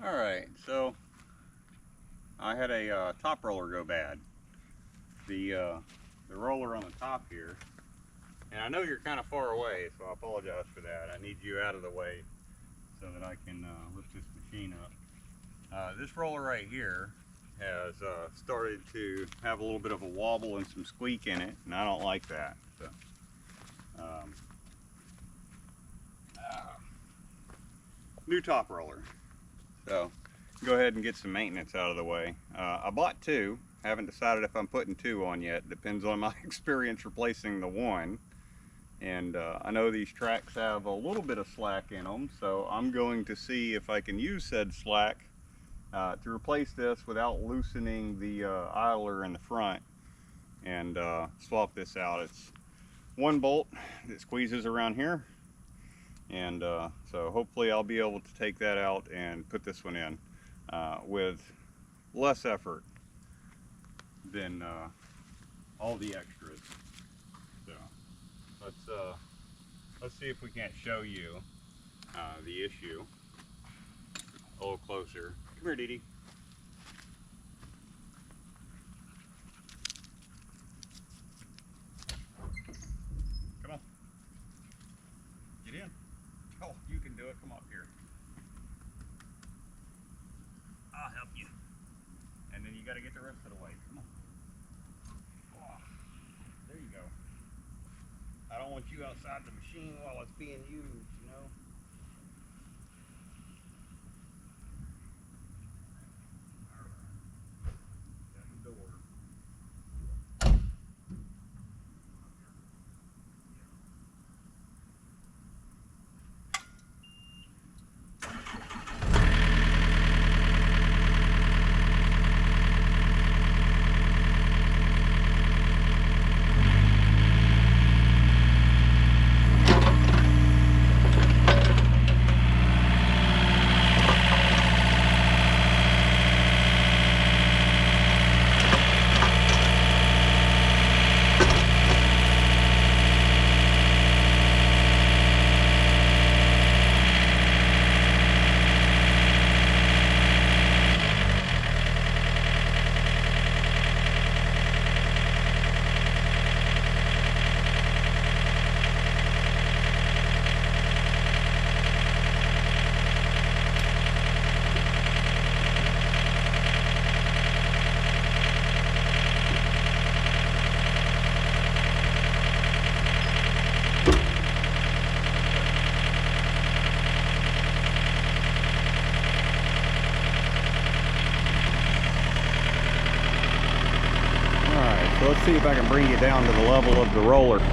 Alright, so I had a top roller go bad. The roller on the top here, and I know you're kind of far away, so I apologize for that. I need you out of the way so that I can lift this machine up. This roller right here has started to have a little bit of a wobble and some squeak in it, and I don't like that. So, new top roller. So go ahead and get some maintenance out of the way. I bought two. Haven't decided if I'm putting two on yet. Depends on my experience replacing the one. And I know these tracks have a little bit of slack in them, so I'm going to see if I can use said slack to replace this without loosening the idler in the front, and swap this out. It's one bolt that squeezes around here, and so hopefully I'll be able to take that out and put this one in with less effort than all the extras. So let's see if we can't show you the issue a little closer. Come here, Dee Dee. Come on. Get in. Oh, you can do it. Come up here. I'll help you. And then you got to get the rest of the way. Come on. Oh, there you go. I don't want you outside the machine while it's being used, you know. So let's see if I can bring you down to the level of the roller. So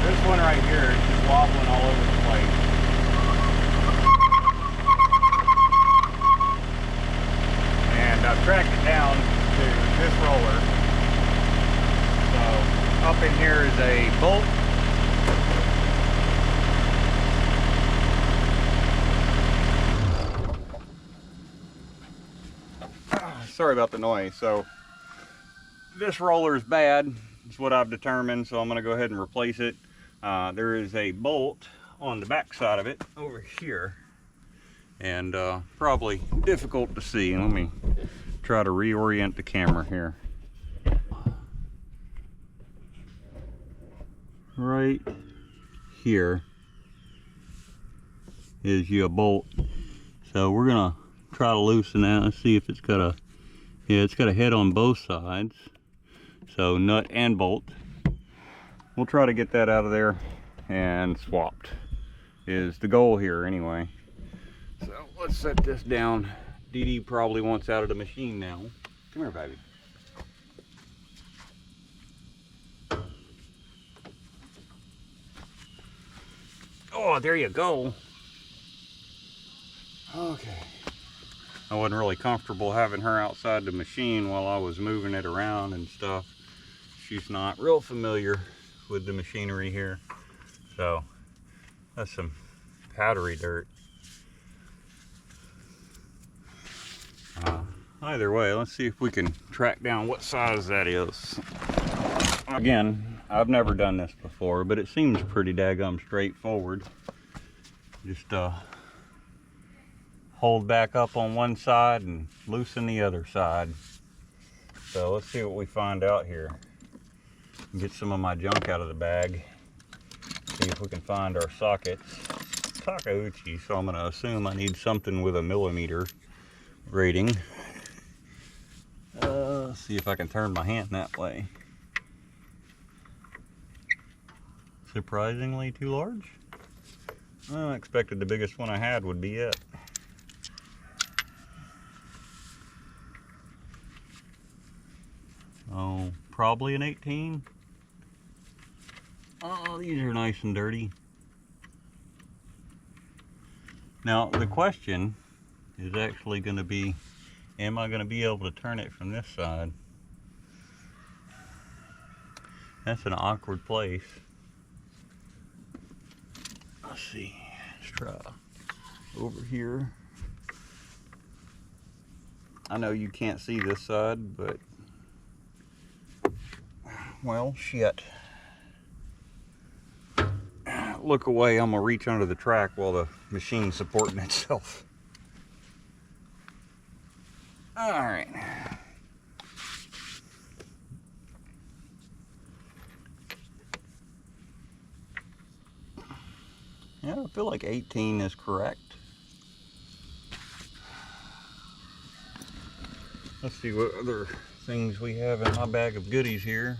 this one right here is just wobbling all over the place. And I've tracked it down to this roller. So up in here is a bolt. Sorry about the noise. So this roller is bad, is what I've determined, so I'm going to go ahead and replace it. There is a bolt on the back side of it over here, and probably difficult to see. Let me try to reorient the camera here. Right here is your bolt, so we're gonna try to loosen that. Let's see if it's got a, yeah, it's got a head on both sides, so nut and bolt. We'll try to get that out of there and swapped is the goal here anyway. So let's set this down. Dee Dee probably wants out of the machine now. Come here, baby. Oh, there you go. Okay. I wasn't really comfortable having her outside the machine while I was moving it around and stuff. She's not real familiar with the machinery here. So that's some powdery dirt. Either way, let's see if we can track down what size that is. Again, I've never done this before, but it seems pretty daggum straightforward. Just hold back up on one side and loosen the other side. So let's see what we find out here. Get some of my junk out of the bag. See if we can find our sockets. Takeuchi, so I'm going to assume I need something with a millimeter rating. See if I can turn my hand that way. Surprisingly too large. I expected the biggest one I had would be it. Oh, probably an 18. Oh, these are nice and dirty. Now, the question is actually going to be, am I going to be able to turn it from this side? That's an awkward place. Let's see. Let's try over here. I know you can't see this side, but well, shit. Look away, I'm gonna reach under the track while the machine's supporting itself. All right. Yeah, I feel like 18 is correct. Let's see what other things we have in my bag of goodies here.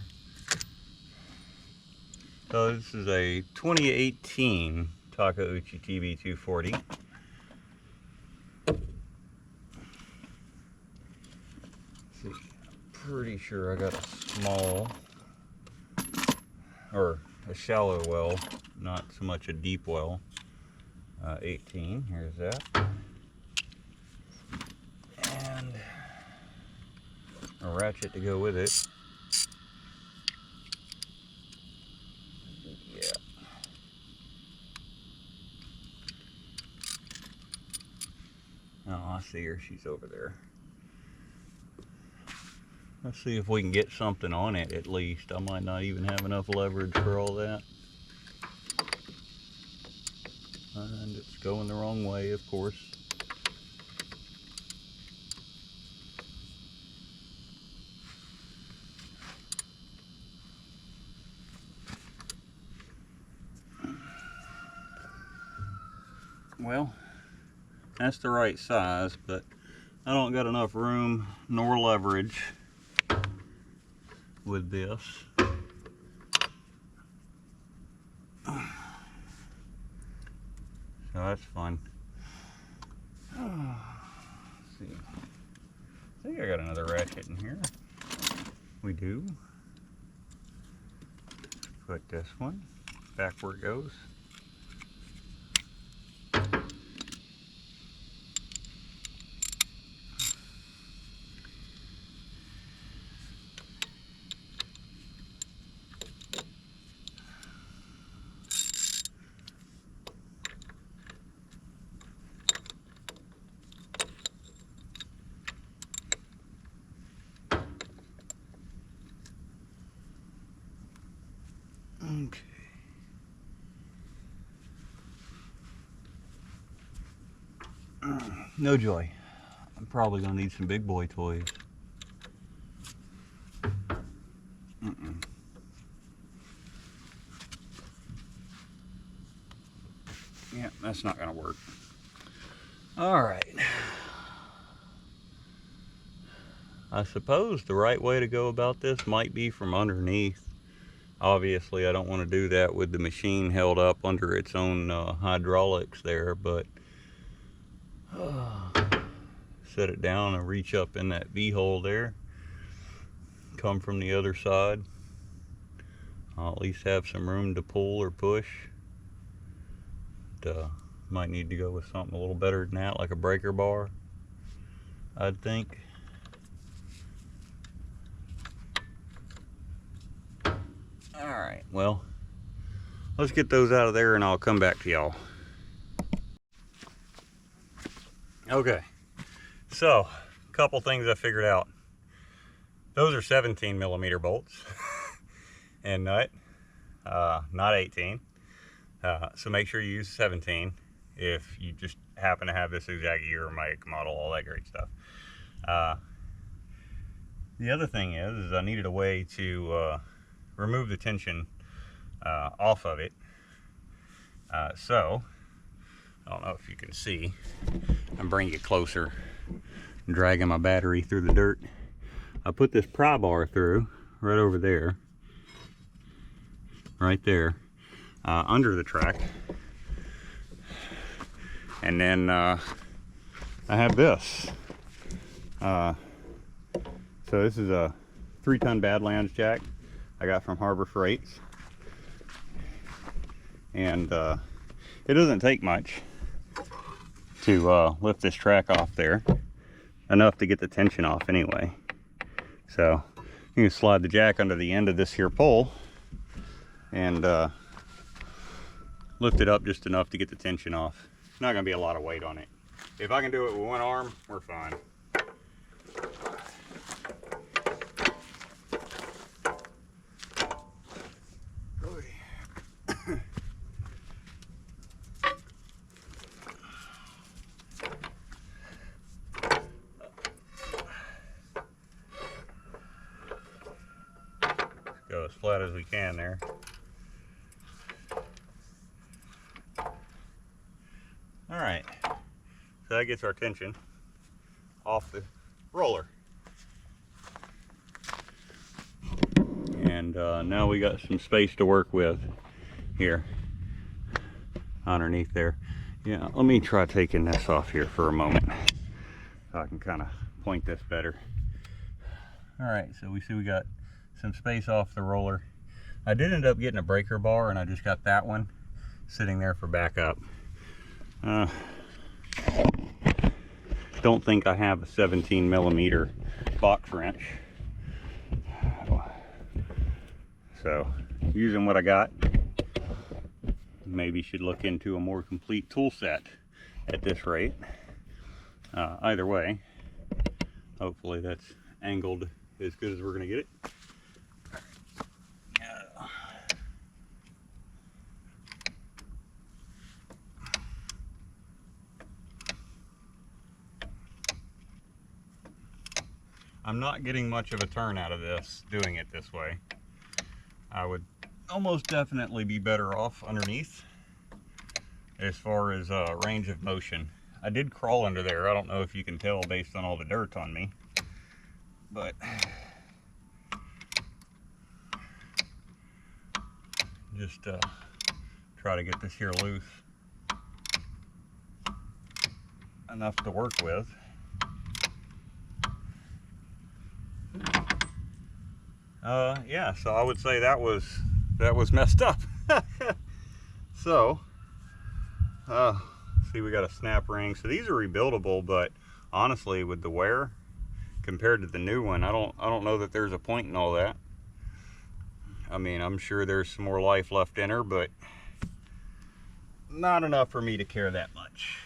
So this is a 2018 Takeuchi TB240. See, I'm pretty sure I got a small, or a shallow well, not so much a deep well. 18, here's that. And a ratchet to go with it. Yeah. Oh, I see her, she's over there. Let's see if we can get something on it at least. I might not even have enough leverage for all that. And it's going the wrong way, of course. Well, that's the right size, but I don't got enough room nor leverage with this. So that's fun. Let's see. I think I got another ratchet in here. We do. Put this one back where it goes. Okay. No joy. I'm probably gonna need some big boy toys. Yeah, that's not gonna work. All right. I suppose the right way to go about this might be from underneath. Obviously, I don't want to do that with the machine held up under its own hydraulics there, but set it down and reach up in that V-hole there. Come from the other side. I'll at least have some room to pull or push. But, might need to go with something a little better than that, like a breaker bar, I'd think. Alright, well, let's get those out of there and I'll come back to y'all. Okay, so couple things I figured out. Those are 17 millimeter bolts and nut, not 18. So make sure you use 17 if you just happen to have this exact year, make, model, all that great stuff. The other thing is I needed a way to remove the tension off of it. So I don't know if you can see. I'm bringing it closer, dragging my battery through the dirt. I put this pry bar through right over there, right there, under the track, and then I have this. So this is a 3-ton Badlands jack I got from Harbor Freights, and it doesn't take much to lift this track off there, enough to get the tension off anyway. So you can slide the jack under the end of this here pole and lift it up just enough to get the tension off. Not gonna be a lot of weight on it. If I can do it with one arm, we're fine. Go as flat as we can there. All right, so that gets our tension off the roller. And now we got some space to work with here underneath there. Yeah, let me try taking this off here for a moment so I can kind of point this better. All right, so we see we got some space off the roller. I did end up getting a breaker bar, and I just got that one sitting there for backup. Don't think I have a 17 millimeter box wrench, so using what I got. Maybe should look into a more complete tool set at this rate. Either way, hopefully that's angled as good as we're gonna get it. I'm not getting much of a turn out of this doing it this way. I would almost definitely be better off underneath as far as range of motion. I did crawl under there. I don't know if you can tell based on all the dirt on me, but just try to get this here loose enough to work with. Yeah, so I would say that was messed up. So see, we got a snap ring. So these are rebuildable, but honestly, with the wear compared to the new one, I don't know that there's a point in all that. I mean, I'm sure there's some more life left in her, but not enough for me to care that much.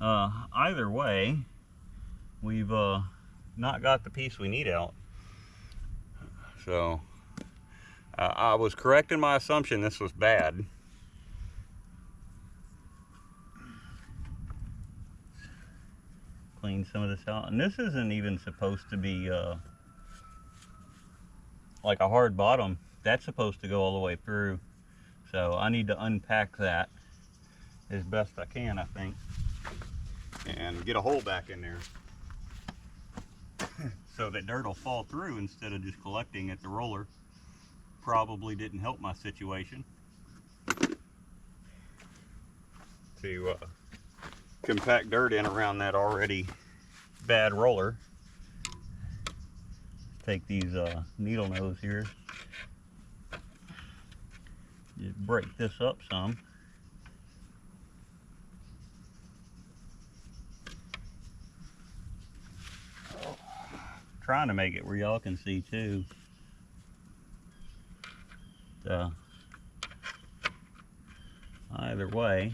Either way, we've not got the piece we need out. So I was correct in my assumption this was bad. Clean some of this out, and this isn't even supposed to be like a hard bottom. That's supposed to go all the way through, so I need to unpack that as best I can, I think, and get a hole back in there so that dirt will fall through instead of just collecting at the roller. Probably didn't help my situation to compact dirt in around that already bad roller. Take these needle nose here, just break this up some. Trying to make it where y'all can see too. So either way,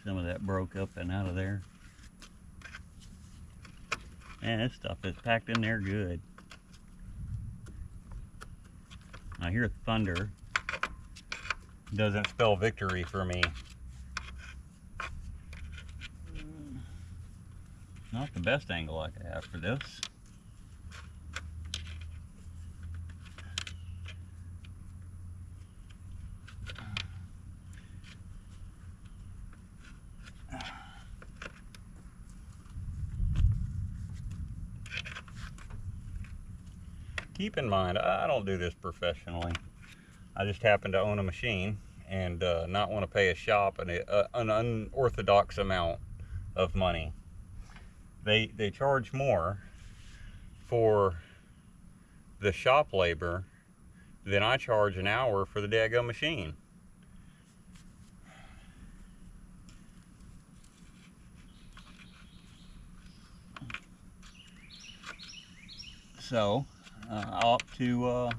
some of that broke up and out of there. Man, this stuff is packed in there good. I hear thunder. Doesn't spell victory for me. Not the best angle I could have for this. Keep in mind, I don't do this professionally. I just happen to own a machine and not want to pay a shop an unorthodox amount of money. They charge more for the shop labor than I charge an hour for the daggone machine. So I opt to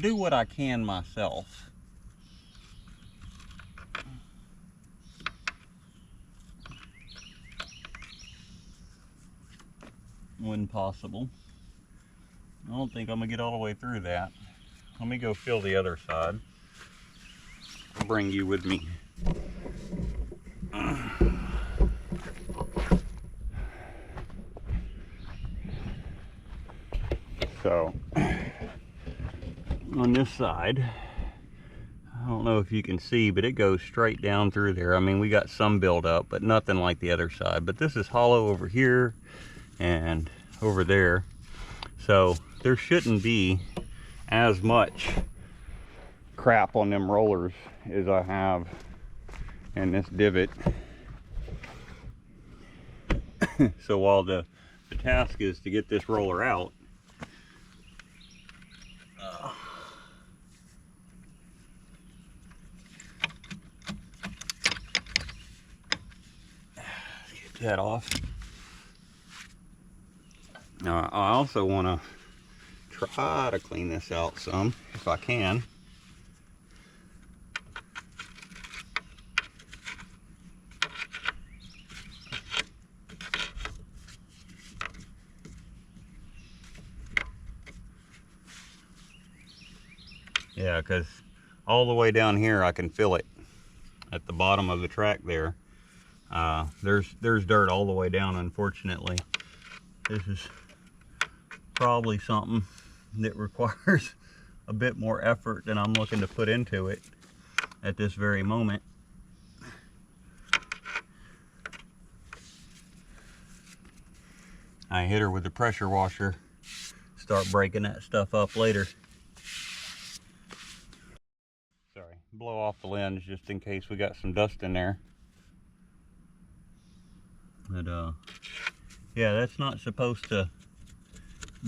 do what I can myself. When possible. I don't think I'm gonna get all the way through that. Let me go fill the other side. I'll bring you with me. So, on this side, I don't know if you can see, but it goes straight down through there. I mean, we got some build up, but nothing like the other side. But this is hollow over here and over there. So there shouldn't be as much crap on them rollers as I have in this divot. So while the task is to get this roller out, get that off. Now I also want to try to clean this out some if I can. Yeah, because all the way down here I can feel it at the bottom of the track there. There's dirt all the way down, unfortunately. This is probably something that requires a bit more effort than I'm looking to put into it at this very moment. I hit her with the pressure washer, start breaking that stuff up later. Sorry, blow off the lens just in case we got some dust in there. But yeah, that's not supposed to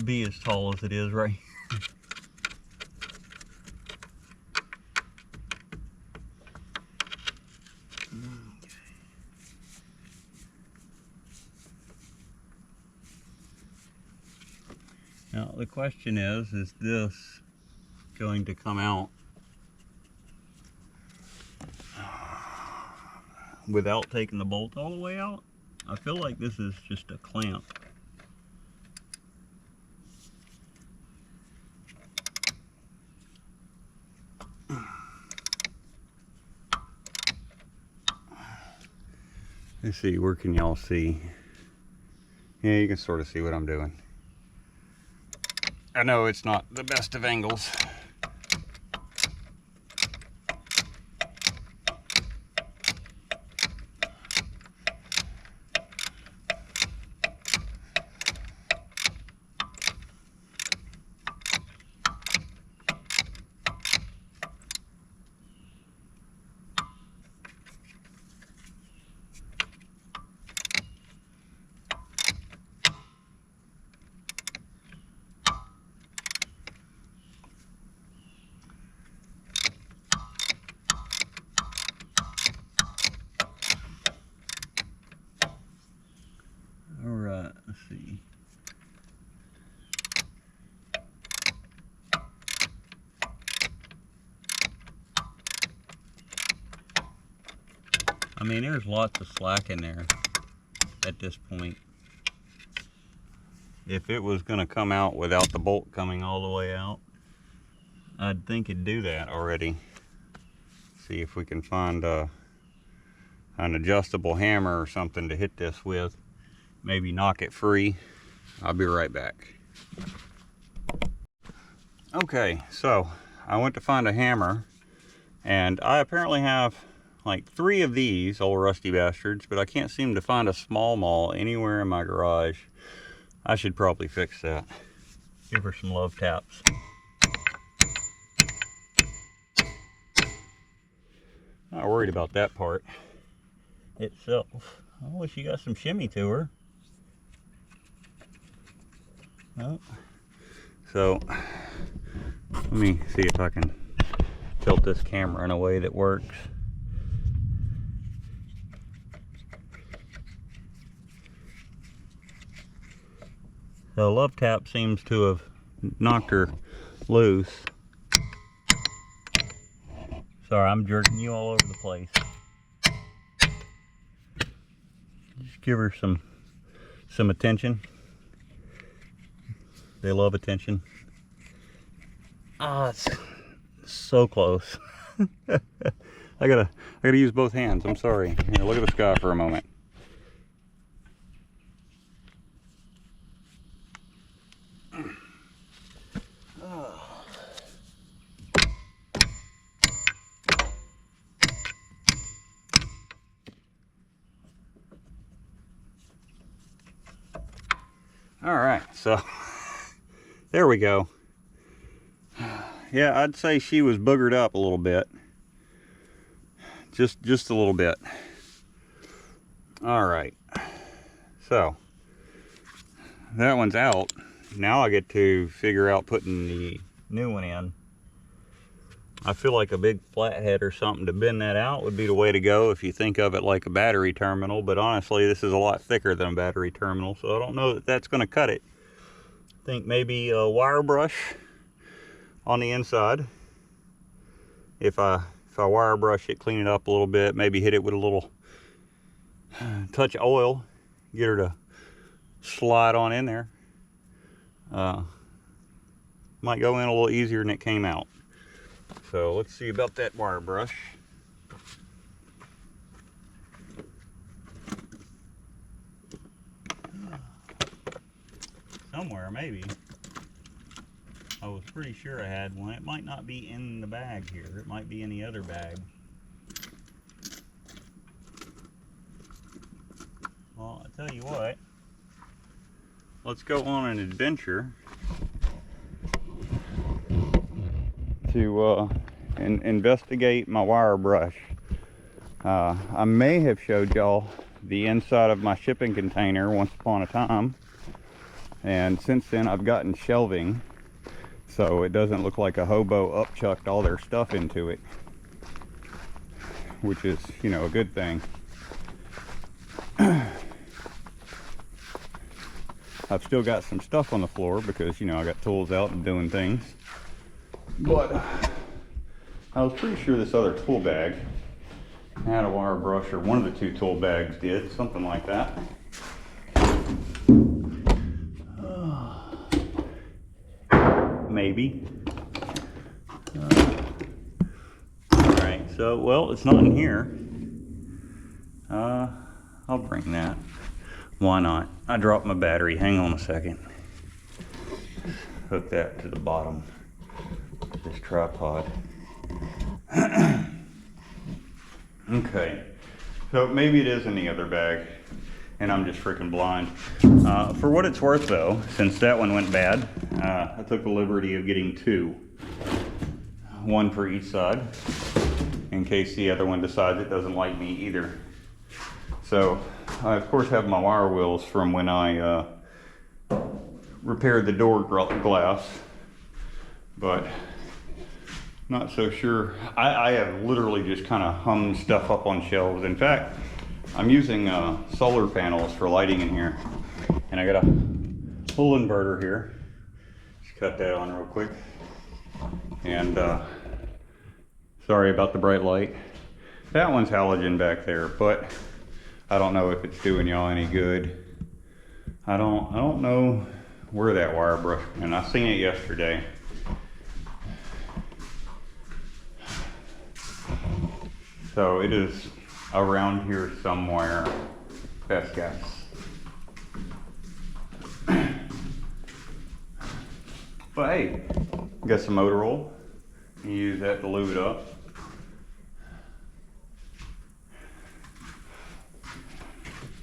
be as tall as it is right here. Now the question is this going to come out without taking the bolt all the way out? I feel like this is just a clamp. Let's see, where can y'all see? Yeah, you can sort of see what I'm doing. I know it's not the best of angles. mean, there's lots of slack in there at this point. If it was going to come out without the bolt coming all the way out, I'd think it'd do that already. See if we can find an adjustable hammer or something to hit this with. Maybe knock it free. I'll be right back. Okay, so I went to find a hammer, and I apparently have like 3 of these old rusty bastards, but I can't seem to find a small maul anywhere in my garage. I should probably fix that. Give her some love taps. Not worried about that part itself. Oh, she got some shimmy to her. Oh. So, let me see if I can tilt this camera in a way that works. So love tap seems to have knocked her loose. Sorry, I'm jerking you all over the place. Just give her some attention. They love attention. Ah, it's so close. I gotta use both hands. I'm sorry. Here, look at the sky for a moment. All right, so there we go. Yeah, I'd say she was boogered up a little bit. Just a little bit. All right, so that one's out. Now I get to figure out putting the new one in. I feel like a big flathead or something to bend that out would be the way to go if you think of it like a battery terminal, but honestly this is a lot thicker than a battery terminal, so I don't know that that's going to cut it. I think maybe a wire brush on the inside. If I wire brush it, clean it up a little bit, maybe hit it with a little touch of oil, get her to slide on in there. Might go in a little easier than it came out. So let's see about that wire brush. Somewhere, maybe. I was pretty sure I had one. It might not be in the bag here. It might be in the other bag. Well, I tell you what. Let's go on an adventure to investigate my wire brush. I may have showed y'all the inside of my shipping container once upon a time, and since then I've gotten shelving so it doesn't look like a hobo upchucked all their stuff into it, which is, you know, a good thing. I've still got some stuff on the floor because, you know, I got tools out and doing things. But I was pretty sure this other tool bag had a wire brush, or one of the 2 tool bags did, something like that. Maybe. Alright, so, well, it's not in here. I'll bring that. Why not? I dropped my battery. Hang on a second. Hook that to the bottom of this tripod. Okay, so maybe it is in the other bag and I'm just freaking blind. For what it's worth though, since that one went bad, I took the liberty of getting 2. One for each side, in case the other one decides it doesn't like me either. So I of course have my wire wheels from when I repaired the door glass, but not so sure. I have literally just kind of hung stuff up on shelves. In fact, I'm using solar panels for lighting in here, and I got a little inverter here. Just cut that on real quick. And sorry about the bright light. That one's halogen back there, but I don't know if it's doing y'all any good. I don't know where that wire brush, and I seen it yesterday. So it is around here somewhere, best guess. But hey, got some motor oil. You use that to lube it up.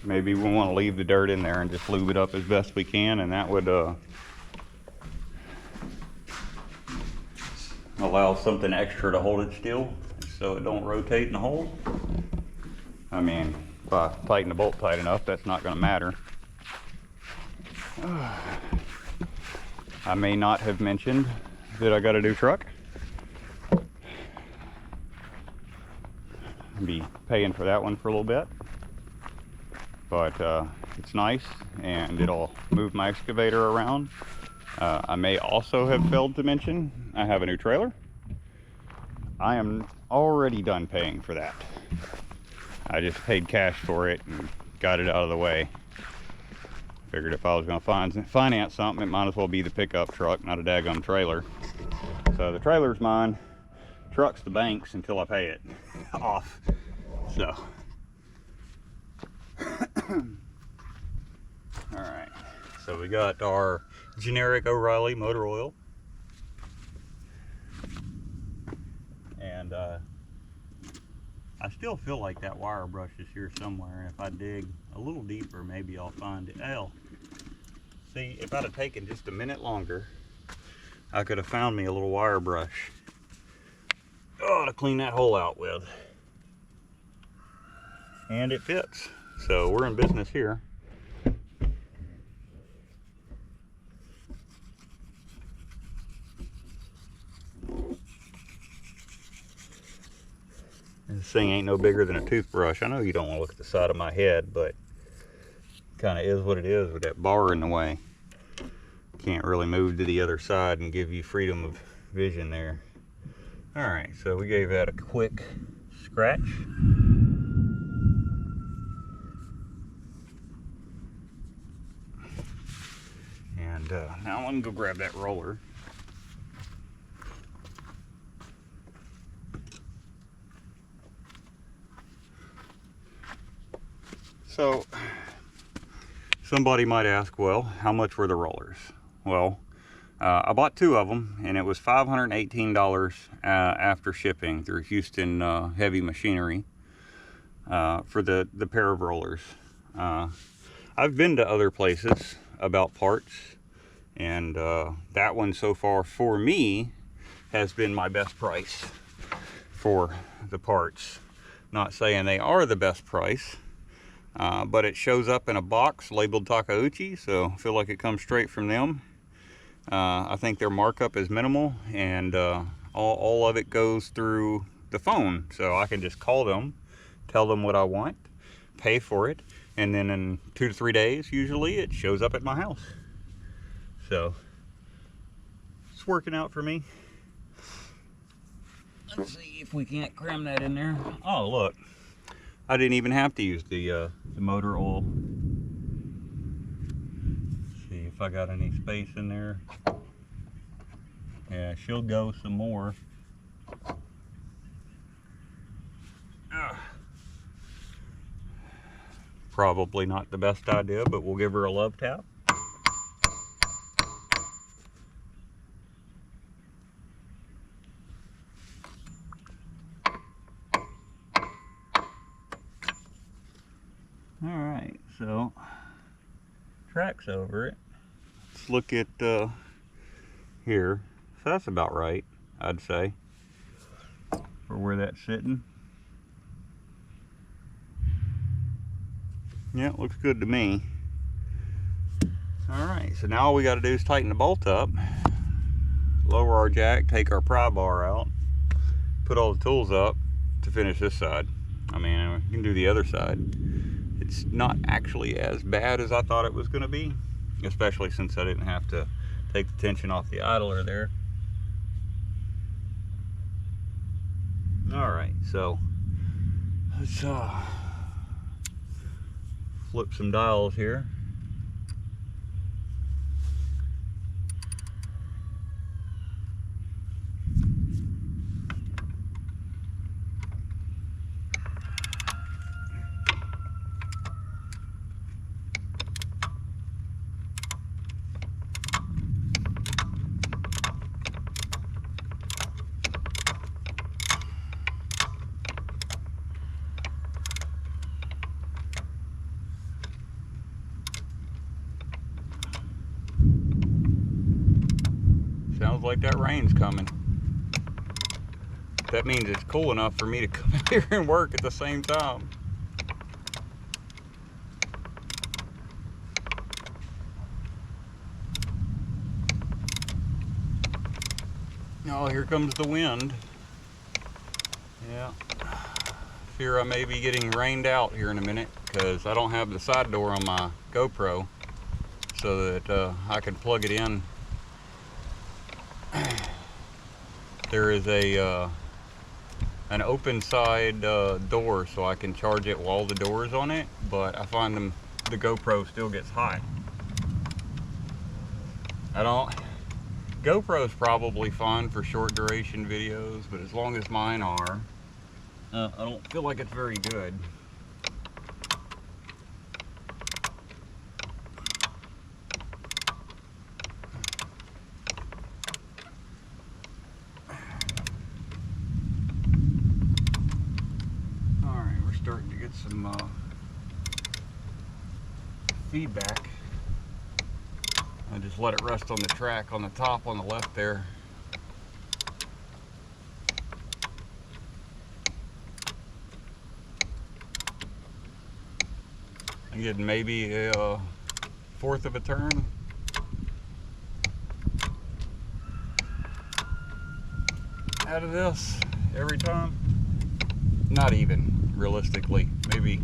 Maybe we want to leave the dirt in there and just lube it up as best we can, and that would allow something extra to hold it still so it don't rotate in the hole. I mean, if I tighten the bolt tight enough, that's not going to matter. I may not have mentioned that I got a new truck. I'll be paying for that one for a little bit. But it's nice, and it'll move my excavator around. I may also have failed to mention I have a new trailer. I am already done paying for that. I just paid cash for it and got it out of the way. Figured if I was going to finance something, it might as well be the pickup truck, not a daggum trailer. So the trailer's mine, truck's the bank's until I pay it off. So. Alright, so we got our generic O'Reilly motor oil. And I still feel like that wire brush is here somewhere, and if I dig a little deeper, maybe I'll find it. Hell, see, if I'd have taken just a minute longer, I could have found me a little wire brush to clean that hole out with. And it fits, so we're in business here. This thing ain't no bigger than a toothbrush. I know you don't want to look at the side of my head, but kind of is what it is with that bar in the way. Can't really move to the other side and give you freedom of vision there. All right, so we gave that a quick scratch. And now I'm gonna go grab that roller. So, somebody might ask, well, how much were the rollers? Well, I bought 2 of them, and it was $518 after shipping through Houston Heavy Machinery for the pair of rollers. I've been to other places about parts, and that one so far for me has been my best price for the parts. Not saying they are the best price. But it shows up in a box labeled Takeuchi, so I feel like it comes straight from them. I think their markup is minimal, and all of it goes through the phone. So I can just call them, tell them what I want, pay for it, and then in 2 to 3 days, usually, it shows up at my house. So it's working out for me. Let's see if we can't cram that in there. Oh, look. I didn't even have to use the motor oil. See if I got any space in there. Yeah, she'll go some more. Probably not the best idea, but we'll give her a love tap. Alright, so tracks over it. Let's look at here. So that's about right, I'd say, for where that's sitting. Yeah, it looks good to me. Alright, so now all we got to do is tighten the bolt up, lower our jack, take our pry bar out, put all the tools up to finish this side. I mean, we can do the other side. It's not actually as bad as I thought it was going to be, especially since I didn't have to take the tension off the idler there. Alright, so Let's flip some dials here. Sounds like that rain's coming. That means it's cool enough for me to come out here and work at the same time. Oh, here comes the wind. Yeah. Fear I may be getting rained out here in a minute because I don't have the side door on my GoPro so that I can plug it in. There is an open side door, so I can charge it while the door is on it, but I find the GoPro still gets hot. GoPro's probably fine for short duration videos, but as long as mine are, I don't feel like it's very good. Starting to get some feedback. I just let it rest on the track on the top on the left there. I'm getting maybe a fourth of a turn. Out of this every time. Not even. Realistically, maybe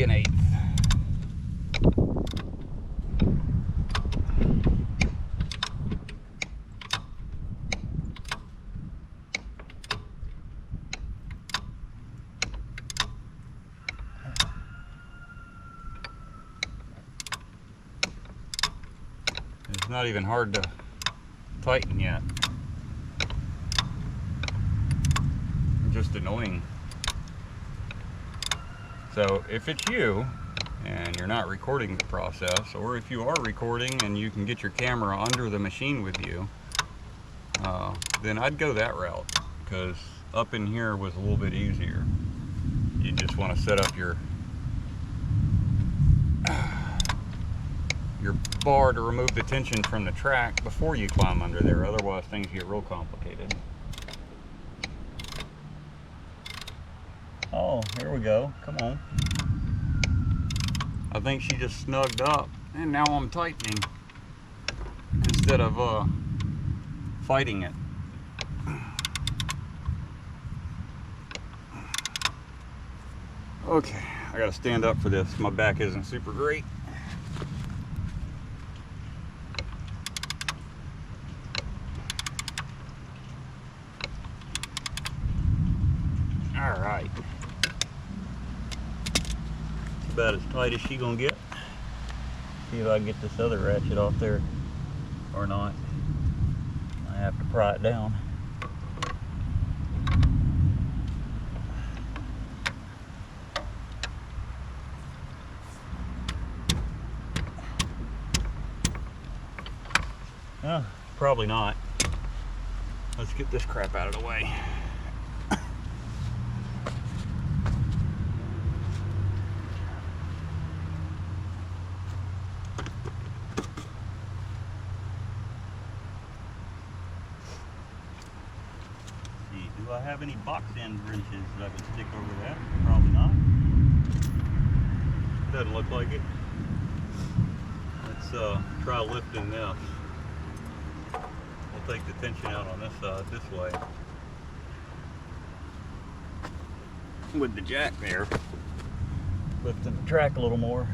an eighth. It's not even hard to tighten yet. Just annoying. So if it's you and you're not recording the process, or if you are recording and you can get your camera under the machine with you, then I'd go that route, because up in here was a little bit easier. You just want to set up your bar to remove the tension from the track before you climb under there, otherwise things get real complicated. Oh, here we go. Come on. I think she just snugged up, and now I'm tightening instead of fighting it. Okay, I gotta stand up for this. My back isn't super great. All right. About as tight as she gonna get. See if I can get this other ratchet off there or not. I have to pry it down. Probably not. Let's get this crap out of the way. Do I have any box end wrenches that I can stick over that? Probably not. Doesn't look like it. Let's try lifting this. We'll take the tension out on this side this way. With the jack there. Lifting the track a little more.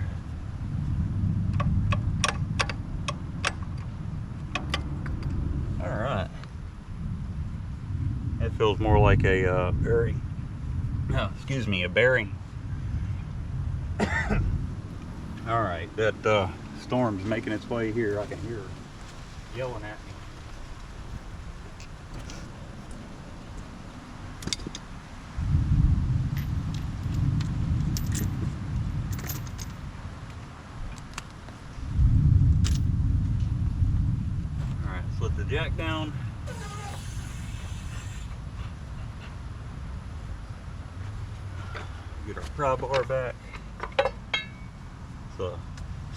Alright. It feels more like a very excuse me, a bearing. All right, that storm's making its way here. I can hear her yelling at me. All right, let's let the jack down. Get our pry bar back. So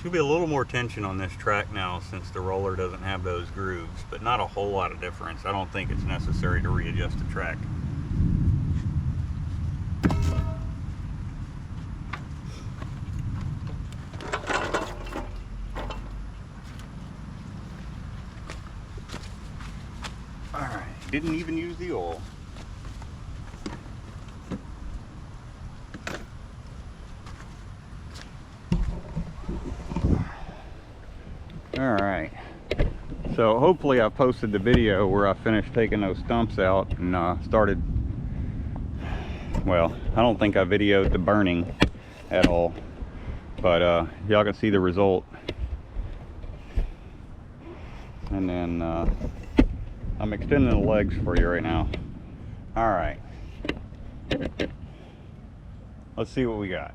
should be a little more tension on this track now since the roller doesn't have those grooves, but not a whole lot of difference. I don't think it's necessary to readjust the track. All right, didn't even use the oil. All right, so hopefully I posted the video where I finished taking those stumps out and started, well, I don't think I videoed the burning at all, but y'all can see the result. And then I'm extending the legs for you right now. All right, let's see what we got.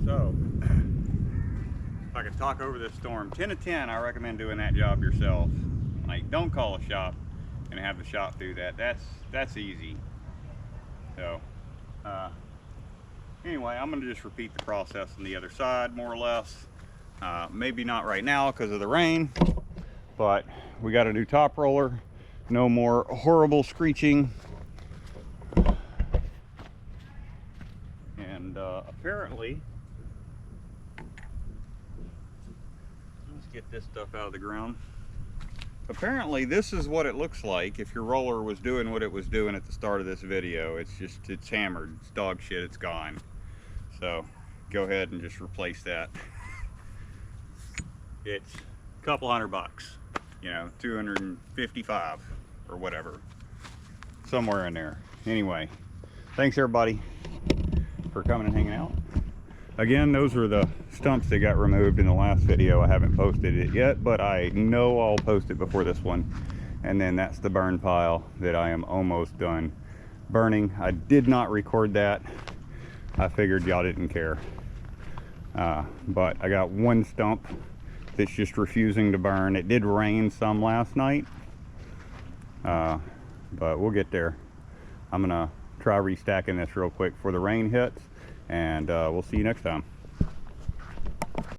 So, if I could talk over this storm, 10 of 10, I recommend doing that job yourself. Like, don't call a shop and have the shop do that. That's easy. So, anyway, I'm gonna just repeat the process on the other side, more or less. Maybe not right now because of the rain, but we got a new top roller. No more horrible screeching. And apparently, let's get this stuff out of the ground. Apparently this is what it looks like if your roller was doing what it was doing at the start of this video. It's hammered, it's dog shit, it's gone. So go ahead and just replace that. It's a couple $100, you know, 255 or whatever, somewhere in there. Anyway, thanks everybody for coming and hanging out. Again, those are the stumps that got removed in the last video. I haven't posted it yet, but I know I'll post it before this one. And then that's the burn pile that I am almost done burning. I did not record that. I figured y'all didn't care. But I got one stump that's just refusing to burn. It did rain some last night, but we'll get there. I'm gonna try restacking this real quick before the rain hits, and we'll see you next time.